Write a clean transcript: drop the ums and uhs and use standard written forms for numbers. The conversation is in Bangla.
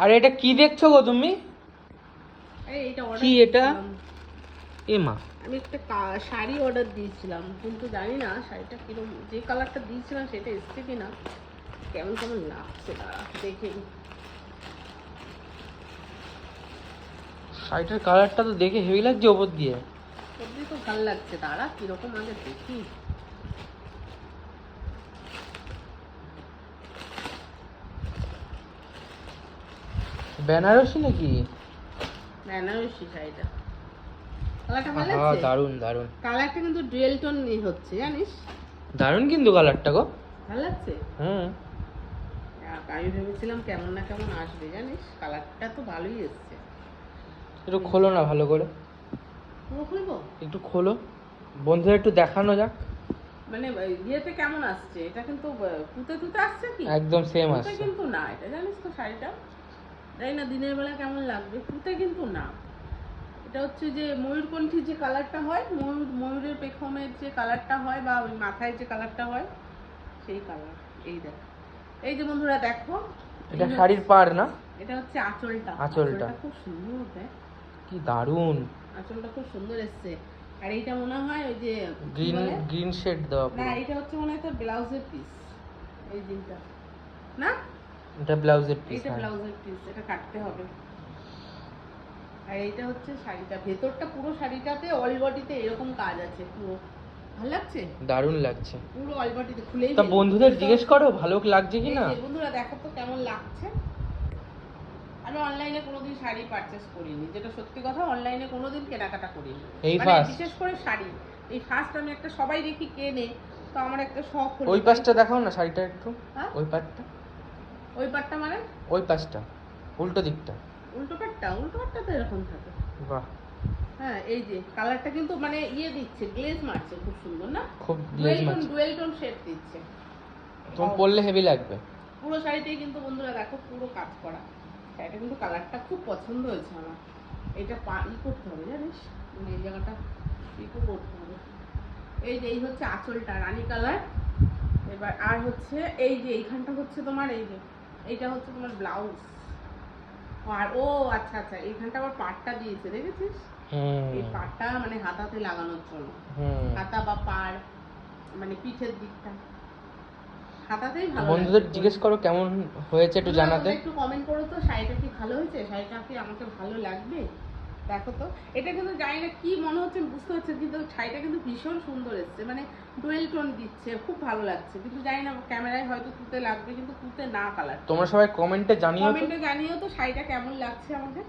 আর এটা কি দেখছো গো তুমি? এইটা অর্ডার কি এটা? এ মা, আমি একটা শাড়ি অর্ডার দিয়েছিলাম, কিন্তু জানি না শাড়িটা কিরকম, যে কালারটা দিয়েছিলাম সেটা এসছে কিনা, কেমন কেমন লাগছে দাঁড়া দেখে নিই। শাড়িটার কালারটা তো দেখে হেভি লাগছে ওপর দিয়ে। সত্যি তো ভালো লাগছে, দাঁড়া কিরকম আগে দেখি। বেনারসি নাকি? বেনারসি শাড়িটা, কালারটা ভালো হ্যাঁ, লাগছে। দারুন দারুন। কালারটা কিন্তু ডুয়েল টোন হচ্ছে জানিস। দারুন কিন্তু কালারটা গো। ভালো লাগছে। হুম। আমি ভেবেছিলাম কেমন না কেমন আসবে জানিস, কালারটা তো ভালোই এসছে। একটু খোলো না ভালো করে। পুরো খুলবো? একটু খোলো, বন্ধুদের একটু দেখানো যাক। মানে ইয়েতে কেমন আসছে, এটা কিন্তু পুঁতে তুতে আসছে কি? একদম সেম পুঁতে আসছে। কিন্তু না, এটা জানিস তো শাড়িটা, জানি না দিনের বেলা কেমন লাগবে, পুঁতে কিন্তু না। এটা হচ্ছে যে ময়ূরকণ্ঠী যে কালারটা হয়, ময়ূরের পেখমের যে কালারটা হয়, বা ওই মাথায় যে কালারটা হয় সেই কালার। এই দেখ, এই যে বন্ধুরা দেখো, এটা শাড়ির পাড় না? এটা হচ্ছে আঁচলটা। আঁচলটা খুব সুন্দর দেখ, কি দারুন। আঁচলটা খুব সুন্দর এসছে। আর এইটা মনে হয় ওই যে গ্রিন শেড দেওয়া না, পুরো। এটা হচ্ছে মনে হয় তোর ব্লাউজের পিস, এই দিনটা না, এটা ব্লাউজের পিস। এইটা ব্লাউজের পিস, এটা কাটতে হবে। আর এইটা হচ্ছে শাড়িটা, ভেতরটা পুরো শাড়িটাতে অল বডিতে এরকম কাজ আছে পুরো। ভালো লাগছে, দারুন লাগছে। পুরো অল বডিতে খুলেই তা বন্ধুদের জিজ্ঞেস করো ভালো লাগছে কি না। বন্ধুরা দেখো তো কেমন লাগছে। আমি অনলাইনে কোনোদিন শাড়ি পারচেজ করিনি, যেটা সত্যি কথা, অনলাইনে কোনোদিন কেনাকাটা করিনি। এই মানে ফার্স্ট। বিশেষ করে শাড়ি, এই ফার্স্ট আমি একটা, সবাই দেখি কেনে, তো আমার একটা শখ হলো। ওই পাশটা দেখাও না শাড়িটা একটু। হ্যাঁ? ওই পাটটা। ওই পাটটা মানে? ওই পাশটা, উল্টো দিকটা। উল্টো পাটটা, উল্টো পাটটা তো এরকম থাকে। বাহ। হ্যাঁ, এই যে কালারটা কিন্তু মানে ইয়ে দিচ্ছে, গ্লেজ মারছে খুব সুন্দর না, খুব গ্লেজ মারছে। ডুয়েল টোন শেড দিচ্ছে। তুমি পরলে হেভি লাগবে। পুরো শাড়িটাই কিন্তু বন্ধুরা দেখো পুরো কাজ করা। শাড়িটা কিন্তু কালারটা খুব পছন্দ হয়েছে আমার। এটা ই করতে হবে জানিস, মানে এই জায়গাটা ইকো করতে হবে। এই যে এই হচ্ছে আঁচলটা রানী কালার। এবার আর হচ্ছে এই যে এইখানটা হচ্ছে তোমার, এই যে এইটা হচ্ছে তোমার ব্লাউজ। আর ও আচ্ছা আচ্ছা, এইখানটা আবার পাড়টা দিয়েছে দেখেছিস, এই পাড়টা মানে হাতাতে লাগানোর জন্য, হাতা বা পাড় মানে পিঠের দিকটা হাতাতেই ভালো। বন্ধুদের জিজ্ঞেস করো কেমন হয়েছে একটু জানাতে। একটু কমেন্ট করো তো, শাড়িটা কি ভালো হয়েছে, শাড়িটা কি আমাকে ভালো লাগবে। দেখো তো, এটা কিন্তু জানি না কি মনে হচ্ছে, বুঝতে হচ্ছে, কিন্তু শাড়িটা কিন্তু ভীষণ সুন্দর এসছে, মানে ডুয়েল টোন দিচ্ছে, খুব ভালো লাগছে, কিন্তু জানি না ক্যামেরায় হয়তো তুতে লাগবে, কিন্তু তুতে না কালার। তোমরা সবাই কমেন্টে জানিও তো। কমেন্টে জানিও তো শাড়িটা কেমন লাগছে আমাকে।